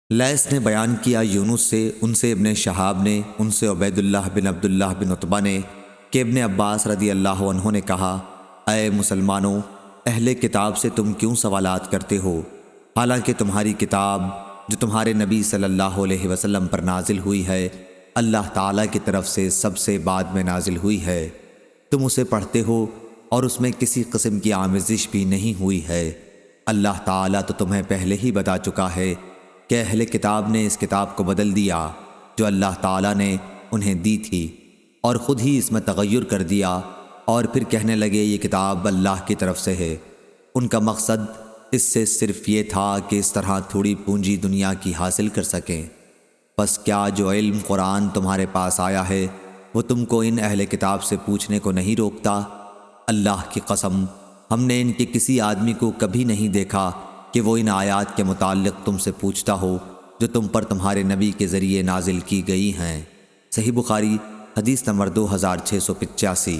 لیث نے بیان کیا یونس سے، ان سے ابن شہاب نے، ان سے عبید اللہ بن عبداللہ بن عتبہ نے کہ ابن عباس رضی اللہ عنہ نے کہا، اے مسلمانوں، اہل کتاب سے تم کیوں سوالات کرتے ہو، حالانکہ تمہاری کتاب جو تمہارے نبی صلی اللہ علیہ وسلم پر نازل ہوئی ہے اللہ تعالیٰ کی طرف سے سب سے بعد میں نازل ہوئی ہے، تم اسے پڑھتے ہو اور اس میں کسی قسم کی آمیزش بھی نہیں ہوئی ہے۔ اللہ تعالیٰ تو تمہیں پہلے ہی بتا چکا ہے کہ اہل کتاب نے اس کتاب کو بدل دیا جو اللہ تعالیٰ نے انہیں دی تھی، اور خود ہی اس میں تغیر کر دیا، اور پھر کہنے لگے یہ کتاب اللہ کی طرف سے ہے۔ ان کا مقصد اس سے صرف یہ تھا کہ اس طرح تھوڑی پونجی دنیا کی حاصل کر سکیں۔ پس کیا جو علم قرآن تمہارے پاس آیا ہے وہ تم کو ان اہل کتاب سے پوچھنے کو نہیں روکتا؟ اللہ کی قسم، ہم نے ان کے کسی آدمی کو کبھی نہیں دیکھا کہ وہ ان آیات کے متعلق تم سے پوچھتا ہو جو تم پر تمہارے نبی کے ذریعے نازل کی گئی ہیں۔ صحیح بخاری حدیث نمبر 2685۔